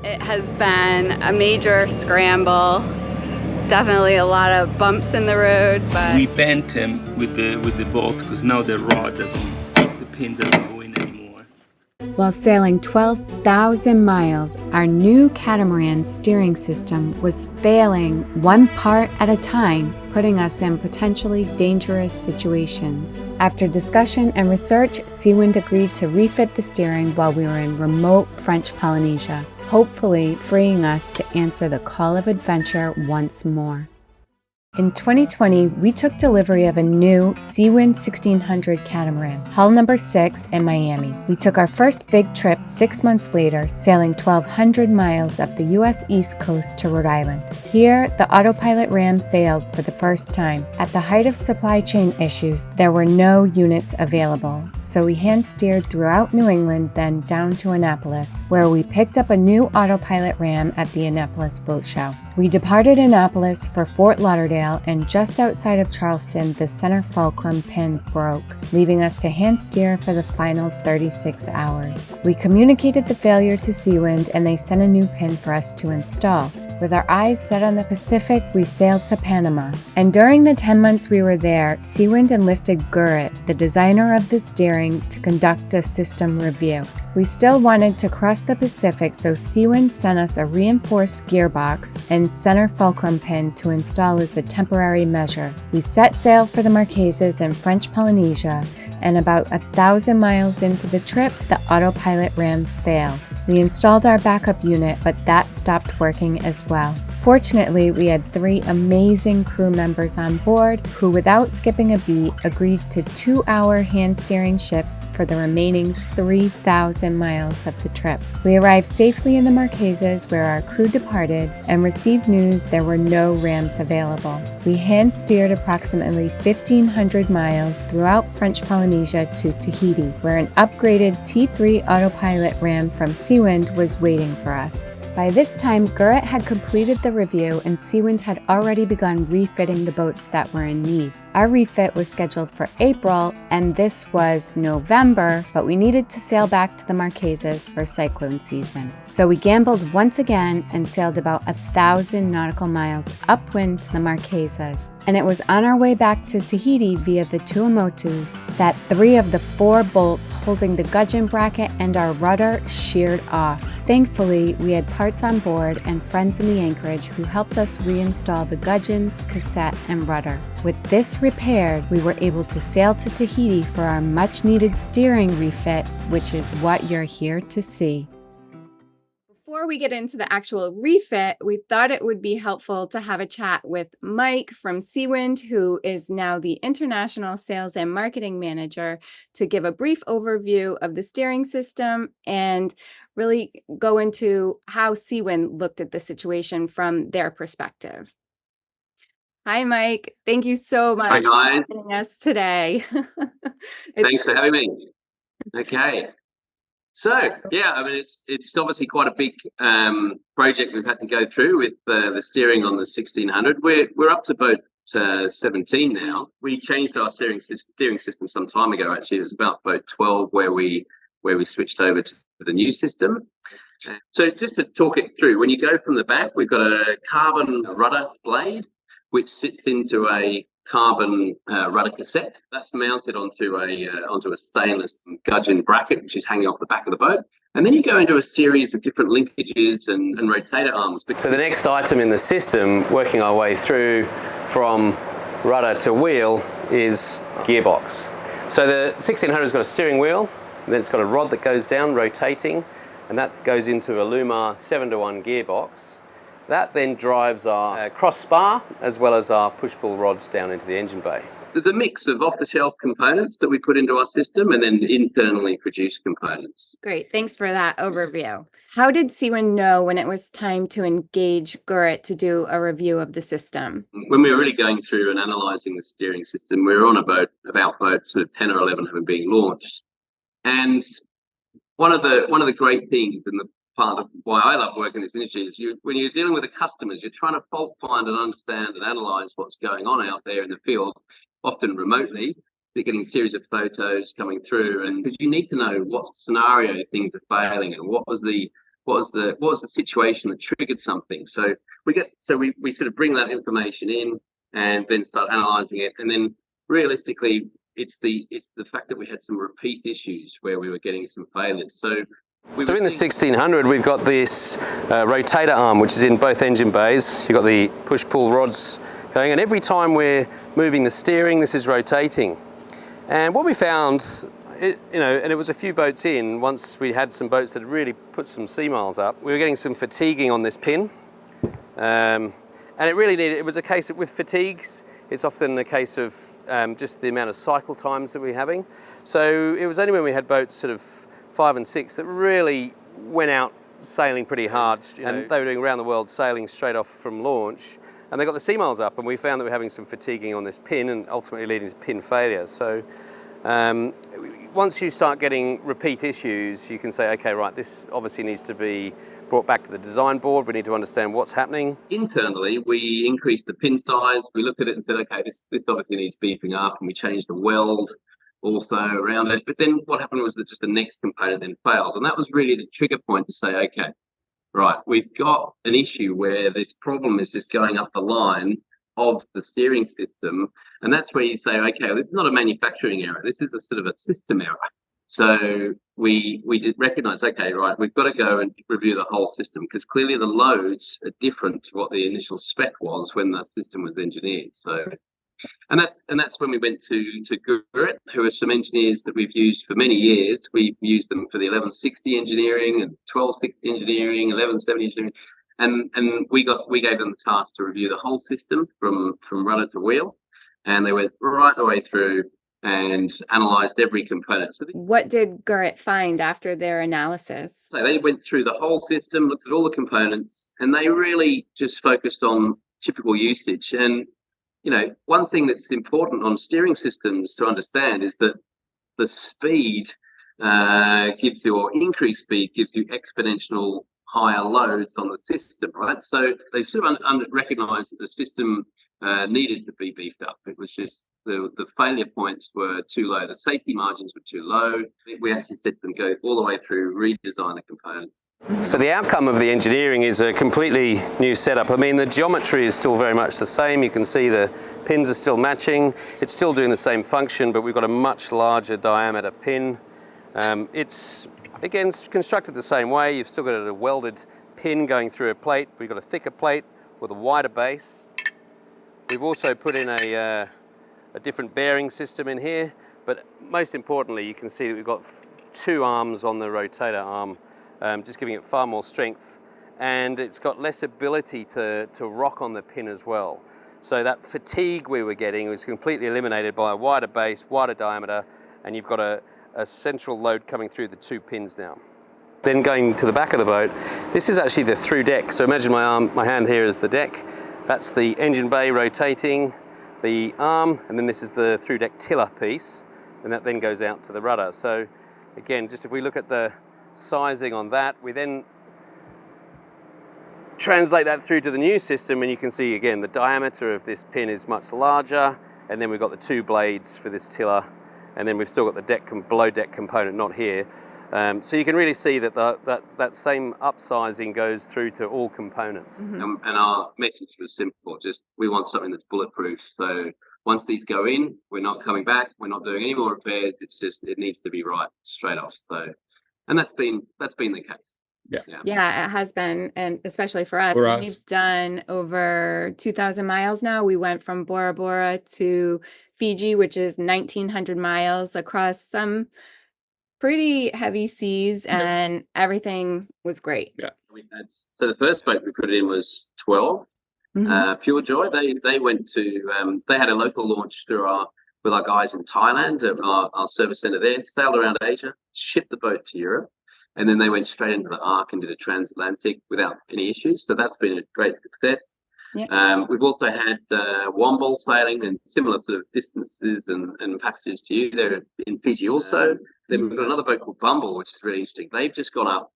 It has been a major scramble. Definitely a lot of bumps in the road, but we bent him with the bolts because now the pin doesn't go in anymore. While sailing 12,000 miles, our new catamaran steering system was failing one part at a time, putting us in potentially dangerous situations. After discussion and research, Seawind agreed to refit the steering while we were in remote French Polynesia, hopefully freeing us to answer the call of adventure once more. In 2020, we took delivery of a new Seawind 1600 catamaran, hull number 6 in Miami. We took our first big trip 6 months later, sailing 1,200 miles up the U.S. East Coast to Rhode Island. Here, the autopilot ram failed for the first time. At the height of supply chain issues, there were no units available, so we hand-steered throughout New England, then down to Annapolis, where we picked up a new autopilot ram at the Annapolis Boat Show. We departed Annapolis for Fort Lauderdale, and just outside of Charleston, the center fulcrum pin broke, leaving us to hand steer for the final 36 hours. We communicated the failure to Seawind, and they sent a new pin for us to install. With our eyes set on the Pacific, we sailed to Panama. And during the 10 months we were there, Seawind enlisted Gurrit, the designer of the steering, to conduct a system review. We still wanted to cross the Pacific, so Seawind sent us a reinforced gearbox and center fulcrum pin to install as a temporary measure. We set sail for the Marquesas in French Polynesia, and about 1,000 miles into the trip, the autopilot ram failed. We installed our backup unit, but that stopped working as well. Fortunately, we had 3 amazing crew members on board who, without skipping a beat, agreed to 2-hour hand steering shifts for the remaining 3,000 miles of the trip. We arrived safely in the Marquesas, where our crew departed, and received news there were no rams available. We hand steered approximately 1,500 miles throughout French Polynesia to Tahiti, where an upgraded T3 autopilot ram from Seawind was waiting for us. By this time, Gurrit had completed the review, and Seawind had already begun refitting the boats that were in need. Our refit was scheduled for April, and this was November, but we needed to sail back to the Marquesas for cyclone season. So we gambled once again and sailed about 1,000 nautical miles upwind to the Marquesas. And it was on our way back to Tahiti via the Tuamotus that 3 of the 4 bolts holding the gudgeon bracket and our rudder sheared off. Thankfully, we had parts on board and friends in the anchorage who helped us reinstall the gudgeons, cassette, and rudder. With this repaired, we were able to sail to Tahiti for our much-needed steering refit, which is what you're here to see. before we get into the actual refit, we thought it would be helpful to have a chat with Mike from Seawind, who is now the International Sales and Marketing Manager, to give a brief overview of the steering system and really go into how Seawind looked at the situation from their perspective. Hi, Mike. Thank you so much for joining us today. Thanks for having me. Okay. So, yeah, I mean, it's obviously quite a big project we've had to go through with the steering on the 1600. We're up to boat 17 now. We changed our steering system some time ago. Actually, it was about boat 12 where we switched over to the new system. So just to talk it through, when you go from the back, we've got a carbon rudder blade which sits into a carbon rudder cassette. That's mounted onto a stainless gudgeon bracket, which is hanging off the back of the boat. And then you go into a series of different linkages and rotator arms. So the next item in the system, working our way through from rudder to wheel, is gearbox. So the 1600's got a steering wheel, and then it's got a rod that goes down, rotating, and that goes into a Lumar 7-to-1 gearbox. That then drives our crossbar as well as our push-pull rods down into the engine bay. There's a mix of off-the-shelf components that we put into our system and then internally produced components. Great, thanks for that overview. How did Seawind know when it was time to engage Gurrit to do a review of the system? When we were really going through and analysing the steering system, we were on about boats sort of 10 or 11 having been launched. And one of the great things and the part of why I love working in this industry is when you're dealing with the customers, you're trying to fault find and understand and analyse what's going on out there in the field, often remotely. They're getting a series of photos coming through, and because you need to know what scenario things are failing and what was the what was the situation that triggered something. So we sort of bring that information in and then start analysing it, and then realistically, it's the fact that we had some repeat issues where we were getting some failures. So in the 1600, we've got this rotator arm, which is in both engine bays. You've got the push-pull rods going, and every time we're moving the steering, this is rotating. And what we found, and it was a few boats in, once we had some boats that had really put some sea miles up, we were getting some fatiguing on this pin. And it was a case of, with fatigues, it's often a case of just the amount of cycle times that we're having. So it was only when we had boats sort of 5 and 6 that really went out sailing pretty hard, and they were doing around the world sailing straight off from launch, and they got the sea miles up, and we found that we're having some fatiguing on this pin and ultimately leading to pin failure. So once you start getting repeat issues, you can say, okay, right, this obviously needs to be brought back to the design board. We need to understand what's happening. Internally, we increased the pin size. We looked at it and said, okay, this obviously needs beefing up, and we changed the weld also around it. But then what happened was that just the next component then failed, and that was really the trigger point to say, okay, right, we've got an issue where this problem is just going up the line of the steering system, and that's where you say, okay, this is not a manufacturing error, this is a sort of a system error. So we did recognize, okay, right, we've got to go and review the whole system, because clearly the loads are different to what the initial spec was when the system was engineered. So and that's when we went to Gurit, who are some engineers that we've used for many years. We've used them for the 1160 engineering and 1260 engineering, 1170 engineering, and we gave them the task to review the whole system from rudder to wheel, and they went right the way through and analysed every component. So what did Gurit find after their analysis? So they went through the whole system, looked at all the components, and they really just focused on typical usage. And one thing that's important on steering systems to understand is that the speed gives you, or increased speed gives you, exponential higher loads on the system, right? So they sort of recognised that the system needed to be beefed up. It was just the failure points were too low. The safety margins were too low. We actually said to them, go all the way through, redesign the components. So the outcome of the engineering is a completely new setup. I mean, the geometry is still very much the same. You can see the pins are still matching. It's still doing the same function, but we've got a much larger diameter pin. It's, again, constructed the same way. You've still got a welded pin going through a plate. We've got a thicker plate with a wider base. We've also put in a different bearing system in here, but most importantly, you can see that we've got 2 arms on the rotator arm, just giving it far more strength, and it's got less ability to rock on the pin as well. So that fatigue we were getting was completely eliminated by a wider base, wider diameter, and you've got a central load coming through the 2 pins now. Then going to the back of the boat, this is actually the through deck. So imagine my hand here is the deck. That's the engine bay rotating the arm, and then this is the through deck tiller piece, and that then goes out to the rudder. So again, just if we look at the sizing on that, we then translate that through to the new system, and you can see again the diameter of this pin is much larger, and then we've got the 2 blades for this tiller, and then we've still got the below deck component not here. So you can really see that that same upsizing goes through to all components. Mm-hmm. And our message was simple: just we want something that's bulletproof. So once these go in, we're not coming back. We're not doing any more repairs. It's just it needs to be right straight off. So, and that's been the case. Yeah, it has been, and especially for us. We've done over 2,000 miles now. We went from Bora Bora to Fiji, which is 1,900 miles across some pretty heavy seas, and everything was great. Yeah, so the first boat we put in was 12. Pure Joy. They went to they had a local launch with our guys in Thailand at our service centre there. Sailed around Asia, shipped the boat to Europe, and then they went straight into the Ark and did a transatlantic without any issues. So that's been a great success. Yeah. We've also had Womble sailing and similar sort of distances and passages to you. They're in Fiji also. Then we've got another boat called Bumble, which is really interesting. They've just gone up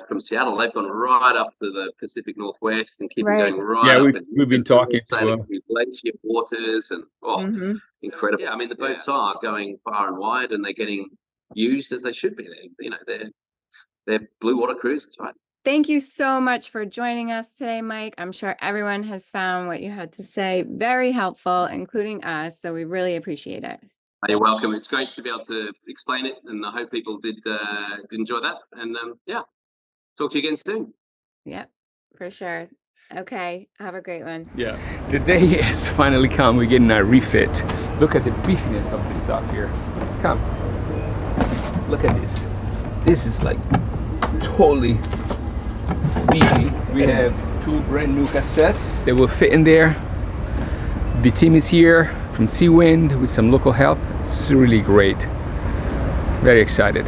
from Seattle. They've gone right up to the Pacific Northwest and keep going right up. We've been talking to glacier waters and incredible. Yeah, I mean the boats are going far and wide, and they're getting used as they should be. they're blue water cruises, right? Thank you so much for joining us today, Mike. I'm sure everyone has found what you had to say very helpful, including us. So we really appreciate it. You're welcome. It's great to be able to explain it, and I hope people did enjoy that. And yeah, talk to you again soon. Yep, for sure. Okay, have a great one. Yeah, the day has finally come. We're getting our refit. Look at the beefiness of this stuff here. Come, look at this. This is like totally beefy. We have 2 brand new cassettes that will fit in there. The team is here from Seawind with some local help. It's really great. Very excited.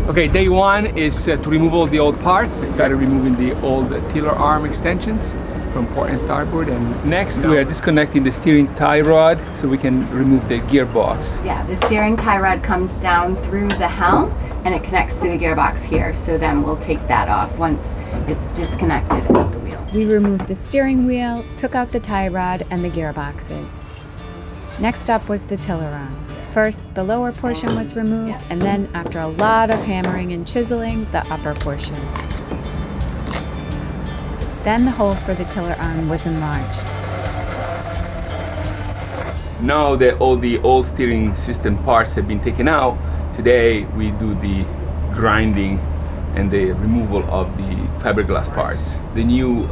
Okay, day 1 is to remove all the old parts. We started removing the old tiller arm extensions from port and starboard, and next we are disconnecting the steering tie rod so we can remove the gearbox. Yeah, the steering tie rod comes down through the helm and it connects to the gearbox here. So then we'll take that off once it's disconnected at the wheel. We removed the steering wheel, took out the tie rod and the gearboxes. Next up was the tiller arm. First, the lower portion was removed, and then, after a lot of hammering and chiseling, the upper portion. Then the hole for the tiller arm was enlarged. Now that all the old steering system parts have been taken out, today we do the grinding and the removal of the fiberglass parts. The new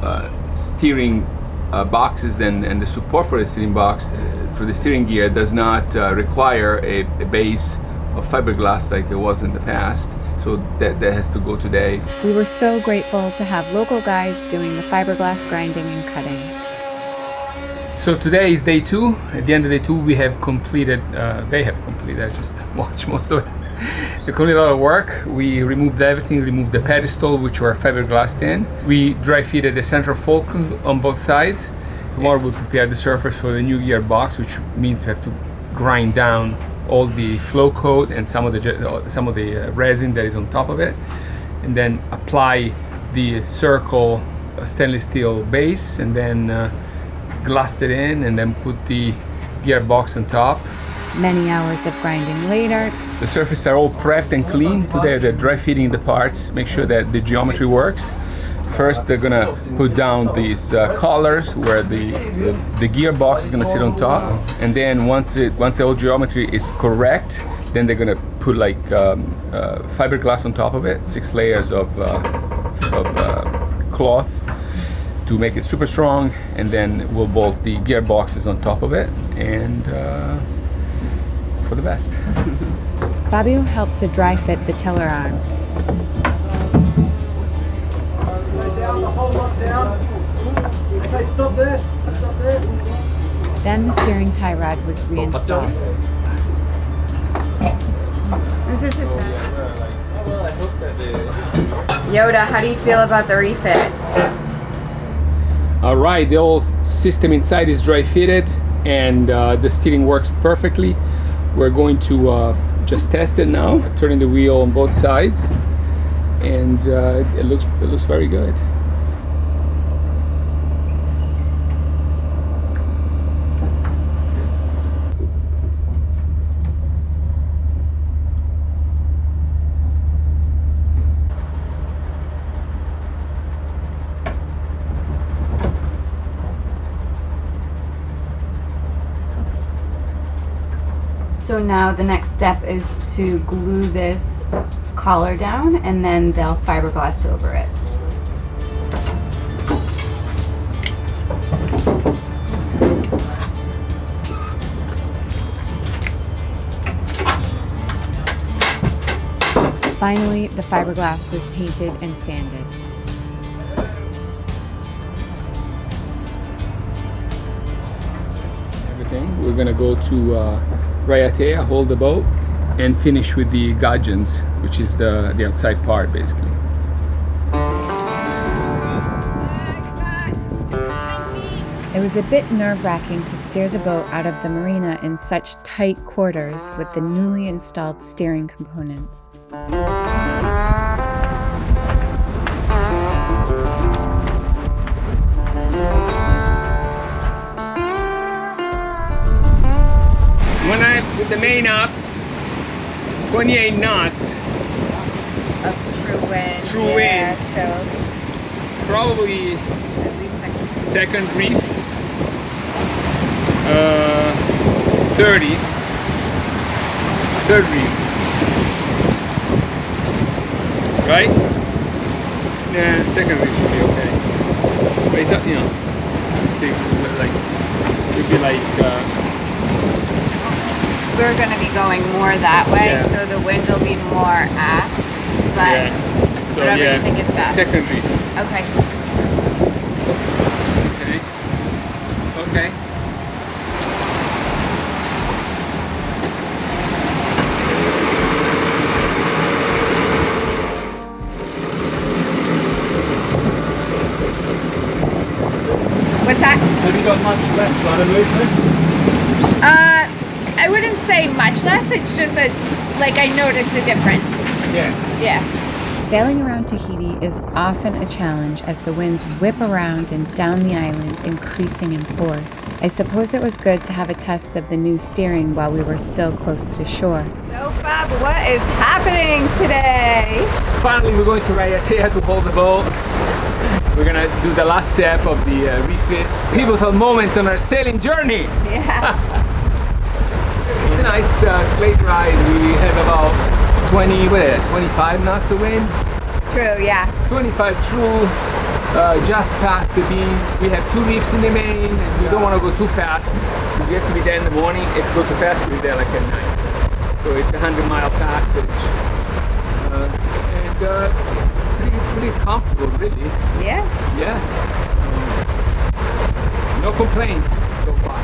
steering boxes and the support for the steering box for the steering gear does not require a base of fiberglass like it was in the past, so that has to go today. We were so grateful to have local guys doing the fiberglass grinding and cutting. So today is day 2. At the end of day 2 we have completed, they have completed, I just watched most of it. They completed a lot of work. We removed everything, removed the pedestal, which were fiberglassed in. We dry fitted the central fulcrum on both sides. Tomorrow we'll prepare the surface for the new gearbox, which means we have to grind down all the flow coat and some of the resin that is on top of it, and then apply the circle stainless steel base, and then glass it in, and then put the gearbox on top. Many hours of grinding later, the surfaces are all prepped and clean. Today they're dry fitting the parts, make sure that the geometry works. First they're gonna put down these collars where the gearbox is gonna sit on top, and then once the whole geometry is correct, then they're gonna put like fiberglass on top of it, 6 layers of cloth to make it super strong, and then we'll bolt the gearboxes on top of it, and for the best. Fabio helped to dry fit the tiller arm. Then the steering tie rod was reinstalled. Yoda, how do you feel about the refit? All right, the whole system inside is dry fitted, and the steering works perfectly. We're going to just test it now, turning the wheel on both sides, and it looks very good. So now the next step is to glue this collar down, and then they'll fiberglass over it. Finally, the fiberglass was painted and sanded. We're gonna go to Raiatea, hold the boat, and finish with the gudgeons, which is the outside part basically. It was a bit nerve-wracking to steer the boat out of the marina in such tight quarters with the newly installed steering components. With the main up, 28 knots. wind. True yeah, wind. So Probably at least second reef. 30. Third reef. Right? Yeah, second reef should be okay. But it's up, you know, 6, like, it'd be like, we're going to be going more that way, Yeah. so the wind will be more aft. But yeah. So whatever yeah, you think is best. second reef. Okay. Okay. Okay. What's that? Have you got much less rudder movement? I wouldn't say much less. It's just like I noticed a difference. Yeah. Yeah. Sailing around Tahiti is often a challenge as the winds whip around and down the island, increasing in force. I suppose it was good to have a test of the new steering while we were still close to shore. So Fab, what is happening today? Finally, we're going to Raiatea to hold the boat. We're gonna do the last step of the refit. Pivotal moment on our sailing journey. Yeah. It's a nice slate ride. We have about 25 knots of wind. True, yeah. 25 true, just past the beam. We have 2 reefs in the main, and we don't want to go too fast because we have to be there in the morning. If we go too fast, we'll be there like at night. So it's a 100-mile passage, and pretty comfortable, really. Yeah. Yeah. No complaints so far.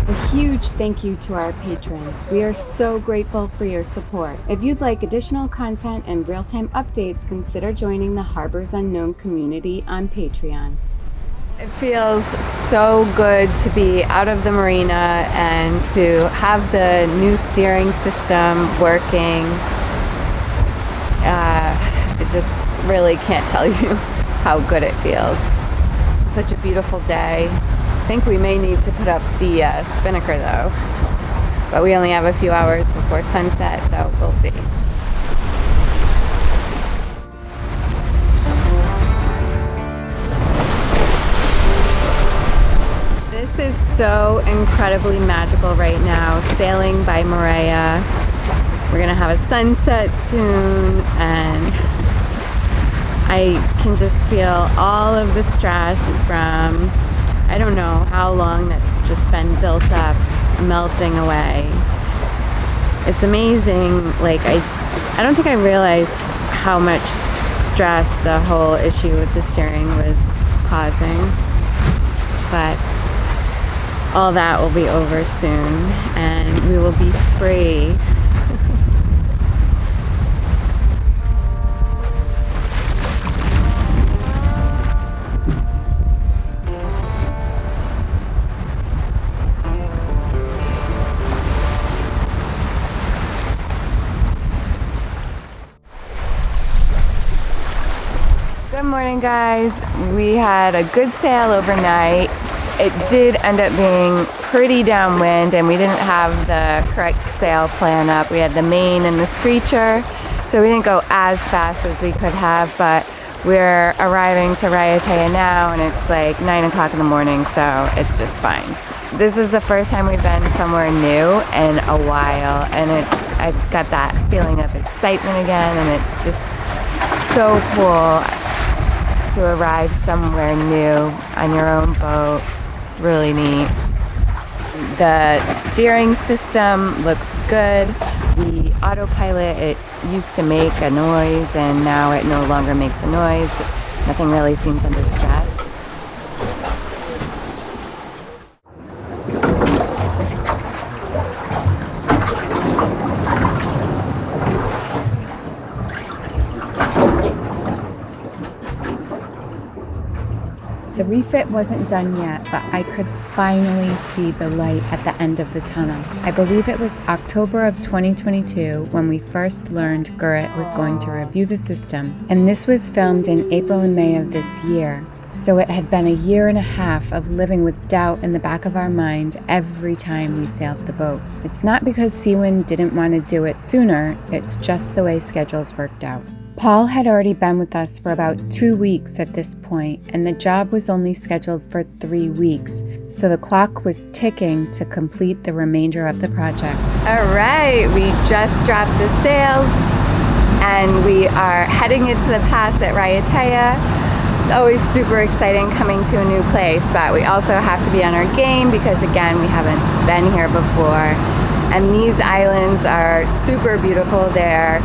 A huge thank you to our patrons. We are so grateful for your support. If you'd like additional content and real-time updates, consider joining the Harbors Unknown community on Patreon. It feels so good to be out of the marina and to have the new steering system working. I just really can't tell you how good it feels. Such a beautiful day. I think we may need to put up the spinnaker though, but we only have a few hours before sunset, so we'll see. This is so incredibly magical right now, sailing by Raiatea. We're gonna have a sunset soon, and I can just feel all of the stress from I don't know how long that's just been built up, melting away. It's amazing. Like I don't think I realized how much stress the whole issue with the steering was causing, but all that will be over soon and we will be free. Good morning, guys. We had a good sail overnight. It did end up being pretty downwind and we didn't have the correct sail plan up. We had the main and the screecher, so we didn't go as fast as we could have, but we're arriving to Raiatea now and it's like 9 o'clock in the morning, so it's just fine. This is the first time we've been somewhere new in a while, and I've got that feeling of excitement again, and it's just so cool to arrive somewhere new on your own boat. It's really neat. The steering system looks good. The autopilot, it used to make a noise and now it no longer makes a noise. Nothing really seems under stress. The refit wasn't done yet, but I could finally see the light at the end of the tunnel. I believe it was October of 2022 when we first learned Gurrit was going to review the system, and this was filmed in April and May of this year. So it had been a year and a half of living with doubt in the back of our mind every time we sailed the boat. It's not because Seawind didn't want to do it sooner, it's just the way schedules worked out. Paul had already been with us for about 2 weeks at this point, and the job was only scheduled for 3 weeks, so the clock was ticking to complete the remainder of the project. All right, we just dropped the sails and we are heading into the pass at Raiatea. It's always super exciting coming to a new place, but we also have to be on our game because, again, we haven't been here before. And these islands are super beautiful there.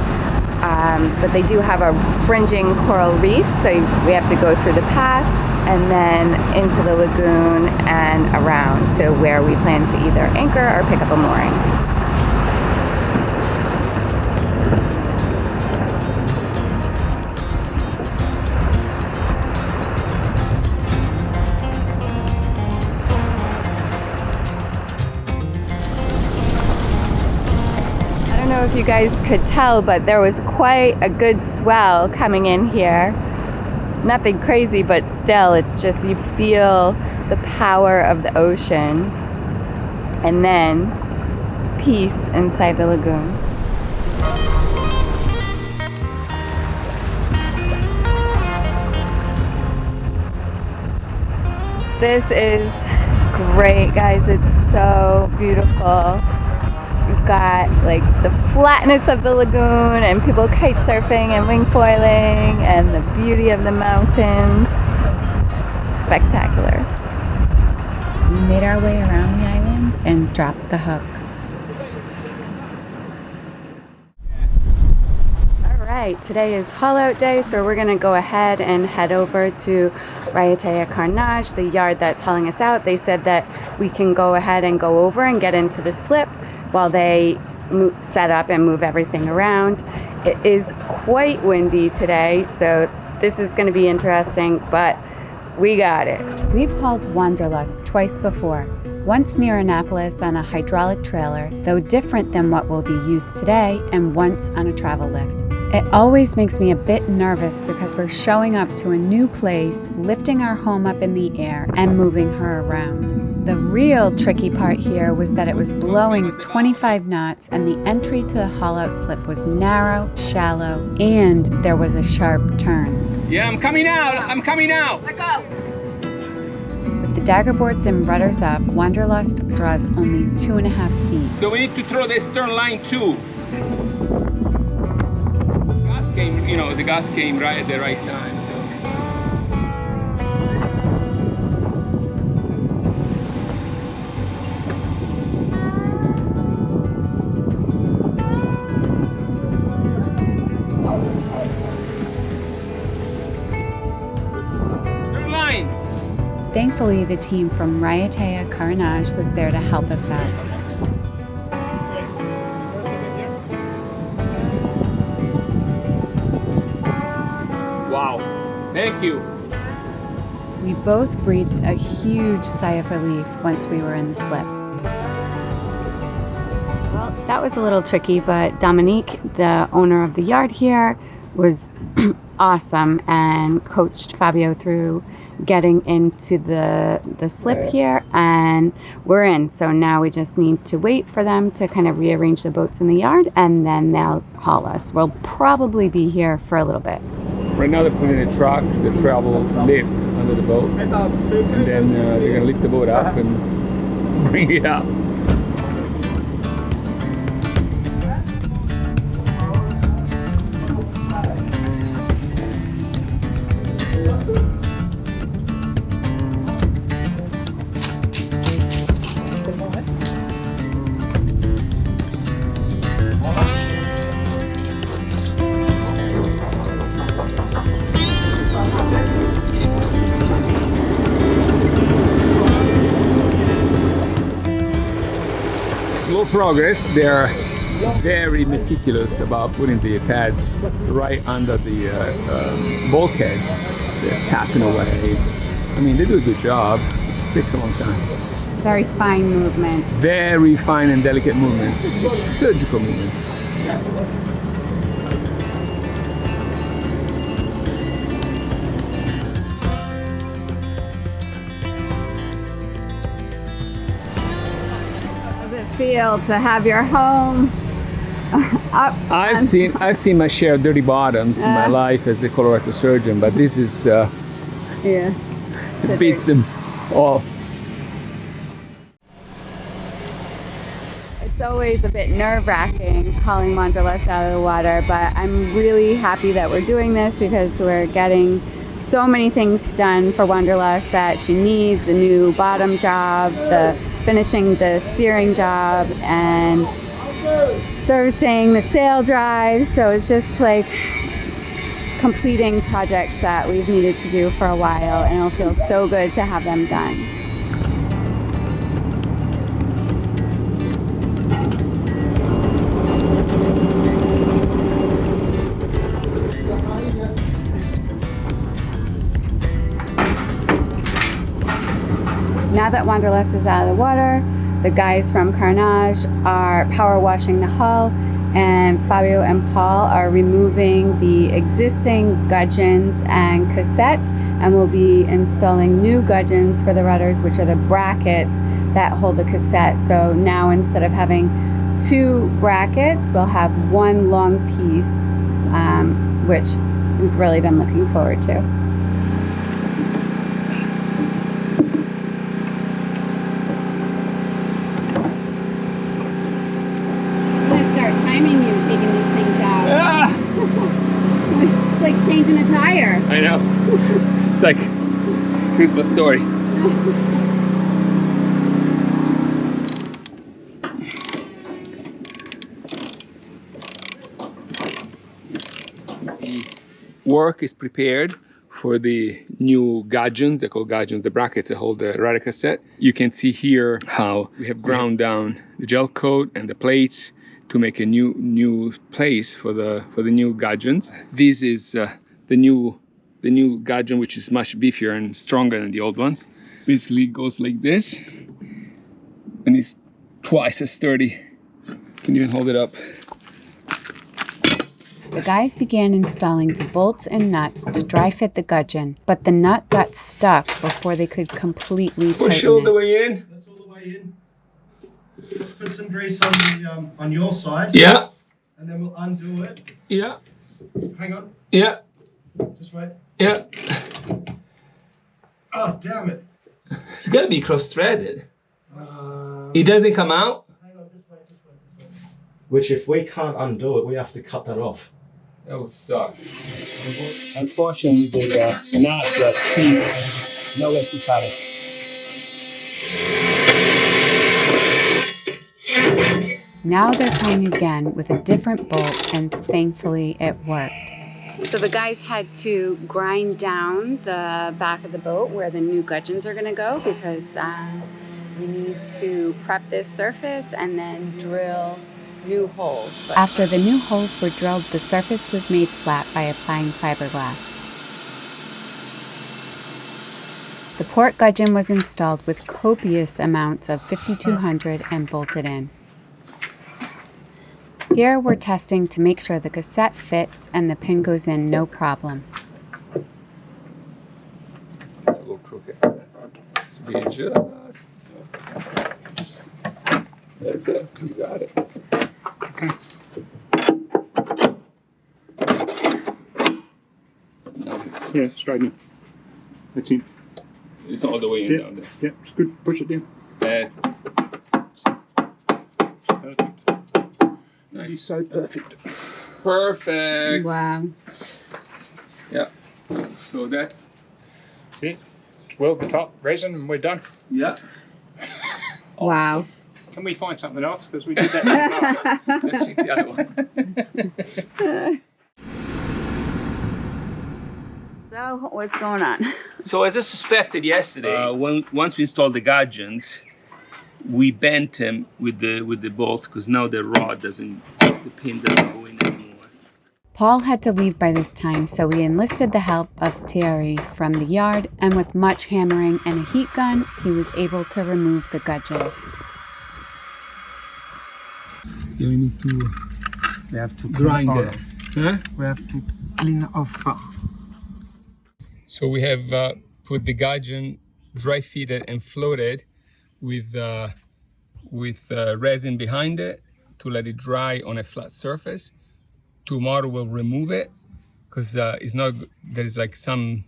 But they do have a fringing coral reef, so we have to go through the pass and then into the lagoon and around to where we plan to either anchor or pick up a mooring. I don't know if you guys could tell, but there was quite a good swell coming in here. Nothing crazy, but still, it's just you feel the power of the ocean and then peace inside the lagoon. This is great, guys. It's so beautiful. You've got like the flatness of the lagoon and people kite surfing and wing foiling and the beauty of the mountains. It's spectacular. We made our way around the island and dropped the hook. All right, today is Haulout day, so we're gonna go ahead and head over to Raiatea Carnage, the yard that's hauling us out. They said that we can go ahead and go over and get into the slip while they set up and move everything around. It is quite windy today, so this is going to be interesting, but we got it. We've hauled Wanderlust twice before, once near Annapolis on a hydraulic trailer, though different than what will be used today, and once on a travel lift. It always makes me a bit nervous because we're showing up to a new place, lifting our home up in the air, and moving her around. The real tricky part here was that it was blowing 25 knots and the entry to the Haulout slip was narrow, shallow, and there was a sharp turn. Yeah, I'm coming out. I'm coming out. Let go. With the dagger boards and rudders up, Wanderlust draws only 2.5 feet. So we need to throw the stern line too. The gas came right at the right time. So. Thankfully, the team from Raiatea Carnage was there to help us out. Wow, thank you. We both breathed a huge sigh of relief once we were in the slip. Well, that was a little tricky, but Dominique, the owner of the yard here, was awesome and coached Fabio through getting into the slip here, and we're in. So now we just need to wait for them to kind of rearrange the boats in the yard, and then they'll haul us. We'll probably be here for a little bit. Right now they're putting a truck, the travel lift under the boat, and then they're gonna lift the boat up and bring it up. Slow progress. They are very meticulous about putting the pads right under the bulkheads. They're tapping away. I mean, they do a good job. It just takes a long time. Very fine movements. Very fine and delicate movements. Surgical movements. How does it feel to have your home I've seen my share of dirty bottoms in my life as a colorectal surgeon, but this is Yeah. it beats them all. It's always a bit nerve-wracking hauling Wanderlust out of the water, but I'm really happy that we're doing this because we're getting so many things done for Wanderlust that she needs: a new bottom job, finishing the steering job, and servicing the sail drive. So it's just like completing projects that we've needed to do for a while, and it'll feel so good to have them done. Now that Wanderlust is out of the water, the guys from Carnage are power washing the hull, and Fabio and Paul are removing the existing gudgeons and cassettes, and we'll be installing new gudgeons for the rudders, which are the brackets that hold the cassette. So now instead of having two brackets, we'll have one long piece, which we've really been looking forward to. It's like changing a tire. I know. It's like Christmas story. Work is prepared for the new gudgeons. They're called gudgeons, the brackets that hold the rudder cassette. You can see here how we have ground down the gel coat and the plates to make a new place for the new gudgeons. This is the new gudgeon, which is much beefier and stronger than the old ones. Basically it goes like this, and it's twice as sturdy. Can even hold it up. The guys began installing the bolts and nuts to dry fit the gudgeon, but the nut got stuck before they could completely Push tighten all the it. way in. That's all the way in. Let's put some grease on the on your side. Yeah. And then we'll undo it. Yeah. Hang on. Yeah. Just wait. Yeah. Oh, damn it. It's gotta be cross-threaded. It doesn't come out? Hang on, just wait. Which, if we can't undo it, we have to cut that off. That would suck. Unfortunately, the nut speeds no less to cut it. Now they're trying again with a different bolt, and thankfully it worked. So the guys had to grind down the back of the boat where the new gudgeons are going to go, because we need to prep this surface and then drill new holes. But after the new holes were drilled, the surface was made flat by applying fiberglass. The port gudgeon was installed with copious amounts of 5200 and bolted in. Here we're testing to make sure the cassette fits and the pin goes in no problem. It's a little crooked. Should be adjust. That's it. You got it. Okay. Yeah, straighten it. That's it. It's all the way in down there. Yeah, it's good. Push it down. Perfect. Nice. It's so perfect. Perfect. Wow. Yeah. So that's See? Weld the top, resin, and we're done. yeah. Wow. Can we find something else? Because we did that. Let's check the other one. So what's going on? So as I suspected yesterday, once we installed the gudgeons, we bent them with the bolts because now the pin doesn't go in anymore. Paul had to leave by this time, so we enlisted the help of Thierry from the yard, and with much hammering and a heat gun, he was able to remove the gudgeon. We have to grind it. Huh? We have to clean off first. So we have put the gudgeon dry fitted and floated with resin behind it, to let it dry on a flat surface. Tomorrow we'll remove it because it's not. There is like some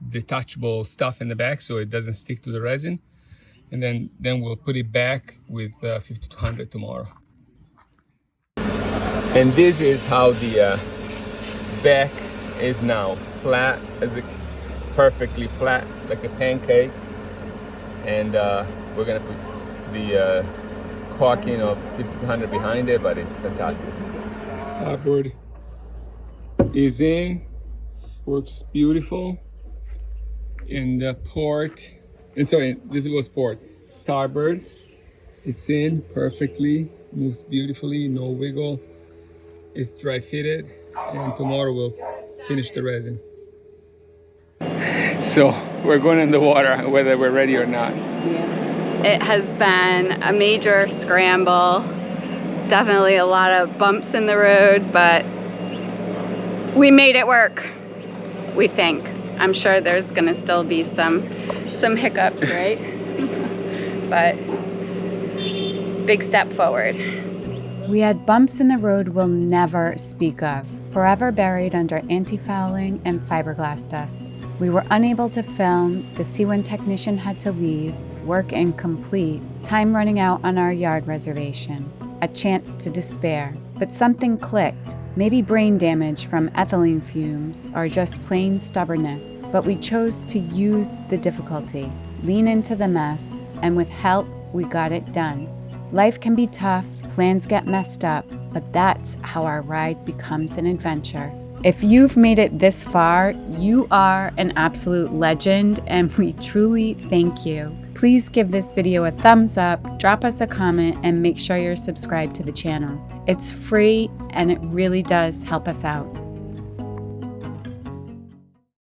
detachable stuff in the back, so it doesn't stick to the resin. And then we'll put it back with 5200 tomorrow. And this is how the back is now, flat, perfectly flat, like a pancake. And we're gonna put the caulking of 5200 behind it, but it's fantastic. Starboard is in, works beautiful. And the port, and sorry, this was port. Starboard, it's in perfectly, moves beautifully, no wiggle. It's dry fitted, and tomorrow we'll finish the resin. So we're going in the water, whether we're ready or not. It has been a major scramble. Definitely a lot of bumps in the road, but we made it work, we think. I'm sure there's gonna still be some hiccups, right? But big step forward. We had bumps in the road we'll never speak of, forever buried under anti-fouling and fiberglass dust. We were unable to film, the Seawind technician had to leave, work incomplete, time running out on our yard reservation, a chance to despair. But something clicked, maybe brain damage from ethylene fumes or just plain stubbornness. But we chose to use the difficulty, lean into the mess, and with help, we got it done. Life can be tough, plans get messed up, but that's how our ride becomes an adventure. If you've made it this far, you are an absolute legend, and we truly thank you. Please give this video a thumbs up, drop us a comment, and make sure you're subscribed to the channel. It's free, and it really does help us out.